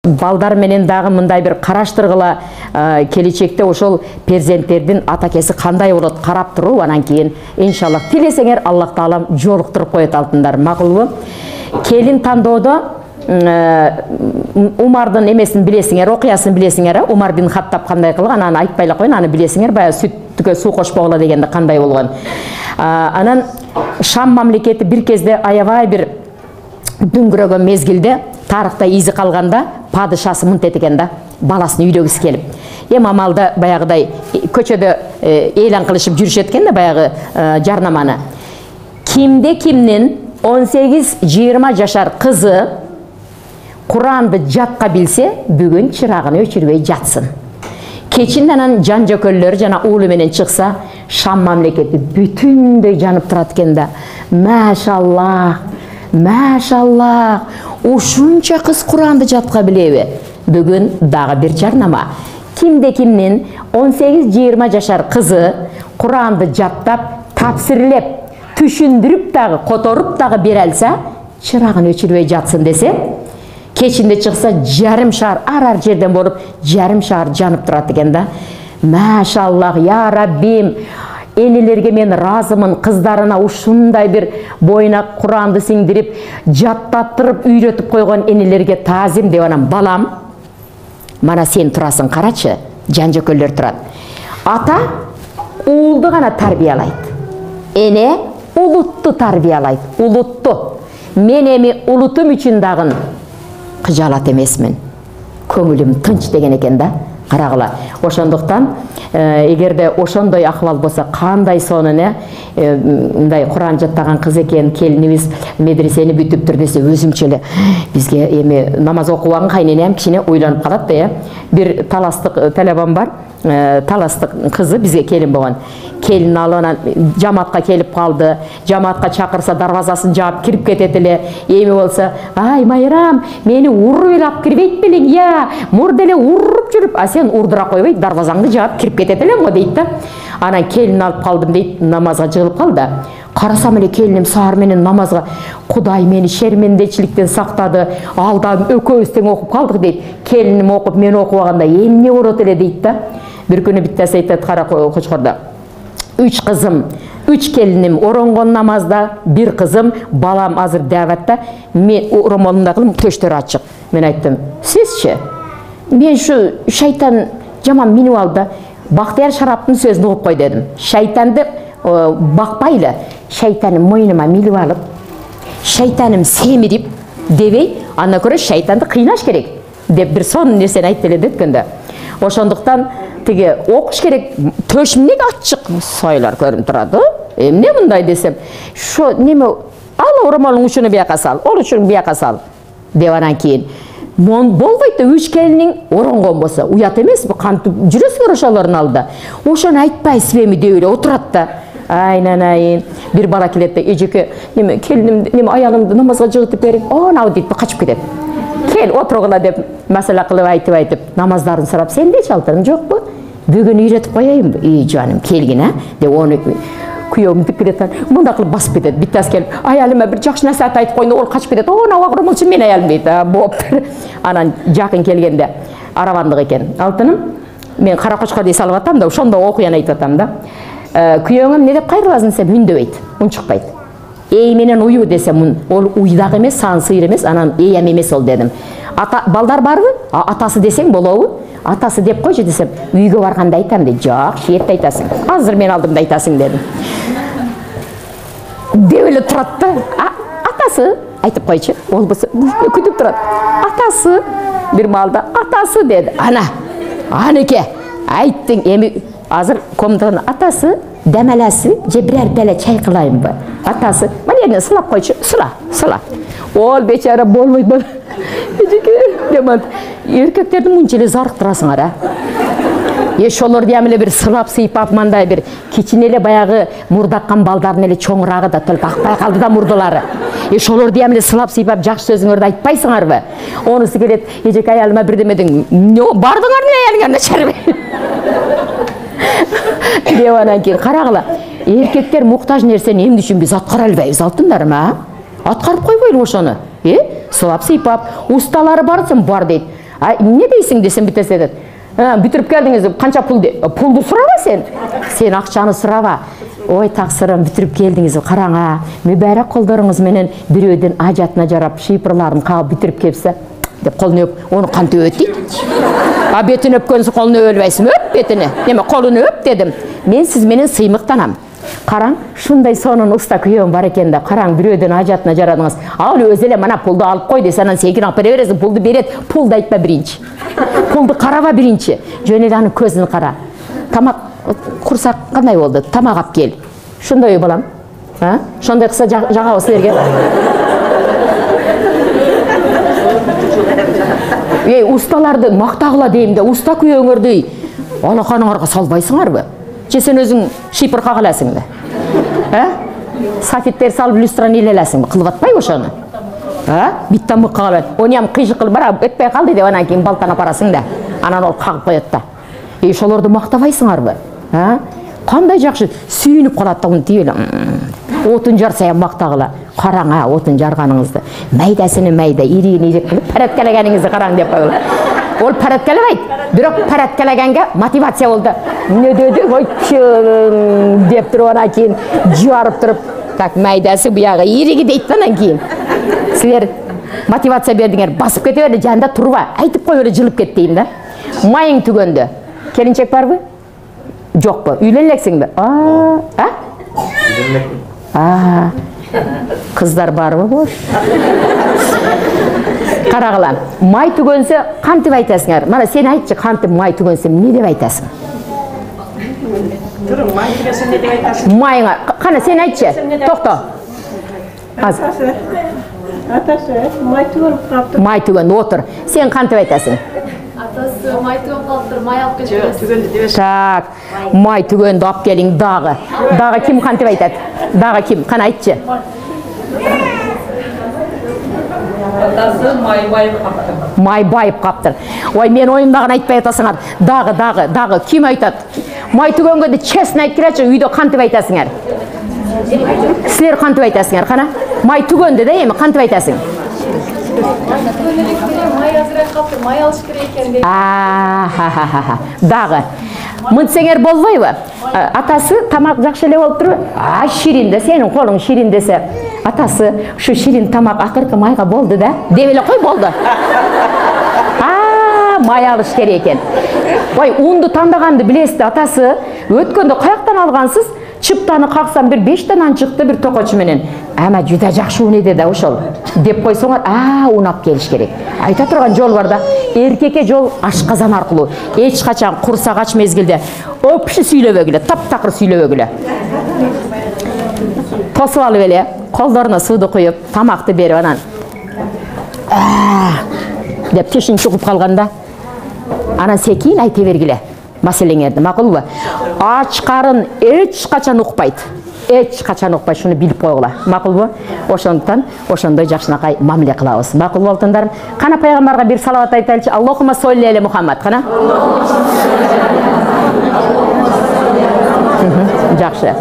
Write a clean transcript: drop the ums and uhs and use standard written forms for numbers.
Балдар менен дагы мындай бир караштыргыла, келечекте ошол перзенттердин атакеси кандай болот карап туруп, анан кийин иншаллах тилесеңер Аллах таалам жолуктуруп коет алтындар. Макулбу? Келин тандоодо Умардын эмесин билесиңер, окуясын билесиңер, Умар бин Хаттаб кандай кылган, аны айтпай эле коюн, аны билесиңер, баягы сүттүккө суу кошпогула дегенде кандай болгон. Анан Шам мамлекети бир кезде аябай бир дүңгүрөгөн мезгилде тарыхта изи калганда падышасы мынтет экен да, баласын үйлөгүсү келип. Амалда баягыдай көчөдө эйлан кылышып жүрүшөт экен да, баягы жарнаманы. Кимде кимдин 18-20 жашар кызы Куранды жатка билсе, бүгүн чырагын өчүрбөй жатсын. Кечинде анан жан жөкөллөр жана уулу менен чыкса, Шам мамлекети бүтүндөй жанып турат экен да. Машаллах, машаллах, ушунча кыз Куранды жатка билеби? Бүгүн дагы бир жарнама. Кимде кимдин 18-20 жашар кызы Куранды жаттап, тапсирлеп, түшүндүрүп дагы, которуп дагы бере алса, чырагын өчүрбөй жатсын десе, кечинде чыкса жарым шаар ар жерден болуп, жарым шаар жанып турат экен да. Машаллах, я Раббим, энелерге мен разымын, кыздарына ушундай бир боюна Куранды сиңдирип, жаттаттырып, үйрөтүп койгон энелерге таазим деп анан балам, мана сен турасың, карачы, жан жөкөлдөр турат. Ата уулду гана тарбиялайт. Эне улутту тарбиялайт, улутту. Мен эми улутум үчүн дагы кыжалат эмесмин. Көңүлүм тынч деген экен да. Карагыла. Ошондуктан эгерде ошондой акыбал болсо, кандай сонун мындай Куран жаттаган кыз экен, келинибиз медресени бүтүптүр десе, өзүмчө эле бизге эми намаз окубаган кайненем кичине ойлонуп калат да. Бир таластык талабам бар. Таластык кызы бизге келин болгон. Келин алып анан жамаатка келип калды. Жамаатка чакырса дарбазасын жаап кирип кетет эле. Эми болсо, ай Майрам, мени уруп эле алып кирбейт белең, я, мурда эле уруп жүрүп, а сен урдура койбой дарбазаңды жаап кирип кетет элең го дейт да. Анан келин алып калдым дейт, намазга жыгылып калды. Карасам эле келиним саар менен намазга, Кудай мени шермендечиликтен сактады, алдам экөөбүз тең окуп калдык дейт. Келиним окуп, мен окубаганда эмне болот эле дейт да. Бир күнү биттеси айтат, кара кочкордо. 3 кызым, 3 келиним оронгон намазда, 1 кызым, балам азыр дәватта, мен оромолунда кылым, төштөр ачык. Мен айттым, сизчи? Мен шу шайтан жаман минип алды, Бактияр Шараптын сөзүн угуп кой дедим. Шайтанды бакпайлы, шайтаным мойнума минип алып, шайтаным семирип дебей, ана көрө шайтанды кыйнаш керек деп бир сонун нерсени айтты эле деткенде. Ошондуктан тиги окуш керек, төшүмдеги ачык сойлар көрүнүп турат. Эмне мындай десем, шо неме ал оромолуң учуну бияка сал, ол үчүн бияка сал деп анан кийин болбойт да, 3 келиниң оронгон болсо, уят эмеспи? Кантип жүрөсүңөр ошолордун алдында? Ошону айтпайсызбы эми деп эле отурат да. Айнанайын, бир бала келет да, эжеке, неме келиним, неме аялымды намазга жыгытып бериң. Нау дейт, качып кетет. Кел отургула деп маселе кылып айтып, намаздарын сурап, сендечи алтырым жокпу? Бүгүн үйрөтүп коеюнбу? Жаным, келгин, деп оны күйөөм деп келет, мында кылып басып кетет. Биттеси келип, аялыма бир жакшы насаат айтып койду, ол качып кетет. Набагырмылчы мен аялым дейт. Болуптур. Анан жакын келгенде аравандык экен. Алтыным, мен кара кочкор дей салып атам да, ошондо окуяны айтып атам да. Күйөөңө эмне деп кайрыласың десем, үндөбөйт, унчукпайт. Эй менен уyu десем, ол уйдак эмес, саан сыйыр эмес, анан эйям эмес ол дедим. Балдар барбы? Атасы десең болобу? Атасы деп койчу десем, үйгө барганда айтам дейт. Жок, шиетте айтасың. Азыр мен алдымда айтасың дедим. Деп эле турат да. Атасы айтып койчу, ол болсо күтүп турат. Атасы бир маалда атасы деди. Анеке, айттың, эми азыр комнатаны атасы демелеси, же бирер беле чай кылайынбы? Атасы, мына сылап койчу, сыла. Ол бечара болбойт бала. Демат, эркектерди мынча эле зарыктырасыңар, ошолорду эле бир сылап сыйпап, мындай бир кичине эле баягы мурдаккан балдардын эле чоңурагы да только акпай калды да мурдалары. Ошолорду эле сылап сыйпап жакшы сөзүңөрдү айтпайсыңарбы? Онусу келет, эжеке аялыма бирдеме дең, бардыңар эле аялыңарга чарбы. Деп анан кийин карагыла, эркектер муктаж нерсени эмне үчүн биз аткара албайбыз алтындарым, аткарып койбойлу ошону. Сылап сыйпап, усталары барсың бар дейт. Не дейсің десем бітесе деді. Бүтіріп келдіңіз, қанша пұл де? Пұлды сұрама сен. Сен ақшаны сұрава. Ой, тақсырым, бүтіріп келдіңіз, қараңа. Мүбәрәк қолдарыңыз менен біреуден ажатына жарап, шипырларын қағып бүтіріп кепсі. Деп қолын өп, оны қанты өт дейді. Бетін өпкенсі қолыны өлбайсың, өп бетіні. Неме қолыны өп дедім. Мен сіз менен сыймықтанам. Қараң, шундай сонын ұста күйеуім бар екенде, қараң, біреуден ажатына жарадыңыз. Ал өзеле мана пұлды алып қой десе, анан секін алып бере бересің, пұлды берет, пұлды айтпа бірінші. Пұлды қараба бірінші. Жөнел аны көзін қара. Тамақ құрсақ қандай болды? Тамақ ап кел. Шундай балам. Шундай қыса жаға осылерге. Ұсталарды мақтағыла деймді, ұста күйеуіңірді алақаныңарға салбайсыңар бі? Сен өзің шипыр қағыласың да. Сафеттер салып люстраны елелесің бі? Қылып атпай ошаны. Биттан мұқ қағылады. Оны ем қижы қыл бара өтпей қалды деп анан кейін балтана парасың да. Анан ол қағып қояды да. Шоларды мақтабайсыңар бі? Қандай жақшы сүйініп қалады оны дейілі. Отын жарсая мақтағыла. Қараңа отын жарғаныңызды. Мәйдәсіні мәйдә, ирегін ирек қылып, пәрәткәләгәніңізді қараң деп қойылы. Ол пәрәткәләбайды. Бірақ пәрәткәләгәнге мотивация болды. Не деді? Ой, деп тұрып ана кейін жарып тұрып, так мәйдәсі бұяғы иреге дейттінен кейін. Сілер мотивация бердіңер, басып кете берді, жанында тұрба, айтып қой өрі жылып кеттейін да. Майың түгенді. Келіншек бар бі? Жоқ бі? Үйленлексің бі? Қыздар бар бі? Қарағыла, май түгенсе қантып айтасыңар? Мана сен айтшы, қантып май түгенсе не деп айтасың? Май түгенсе не деп айтасың? Майыңа, қана сен айтшы, тоқта. Атасы, май түген қаптыр. Май түген, отыр. Сен қантып айтасың? Атасы, май түген қаптыр, май алып кетіп. Так, май түгенді алып келің дағы. Дағы кім қантып айтады? Дағы кім? Қана айтшы. Атасы, май байып қаптыр. Май байып қаптыр. Ой, мен ойымдағын айтпай атасыңар. Дағы, кім айтады? Май түгенге де честно айтып келетші, үйде қантып айтасыңар? Сілер қантып айтасыңар, қана? Май түгенді де емі қантып айтасың? Май азырақ қаптыр, май алыш керек екен деп. Дағы. Мұнтсеңер болбай ба? Атасы тамақ жақшылы болып тұры. Ширинді, сенің қолың ширин десе. Атасы, шу ширин тамақ ақырқы майға болды да? Девелі қой болды. Май алыш керек екен. Ой, ұнды таңдағанды білесті, атасы. Өткенді қаяқтан алғансыз? Чыптаны қақсам бір 5 танан шықты бір тоқочы менен. Әмә жүдә жақшы ұн еді да ошол. Деп қойсоңар, ұнап келіш керек. Айта тұрған жол бар да, еркекке жол ашқазан арқылы. Еш қачан құрсағач мезгілде. Өпші сүйлебегілі, тап-тақыр сүйлебегілі. Тосып алып еле, қолдарына суды қойып, тамақты беріп анан. Деп тешін шығып қалғанда, анан секейін айта бергілі. Мәселеңерді, мақұл ба? Ач қарын еш қачан ұқпайды. Еш қачан ұқпайды, шыны біліп қойғыла. Мақұл ба? Ошондықтан, ошондой жақшынақай мамиле қылауыз. Мақұл болтындарым. Қана пайғамбарға бір салават айтайлычы. Аллахума солли әлі Мұхаммад. Қана? Жақшы.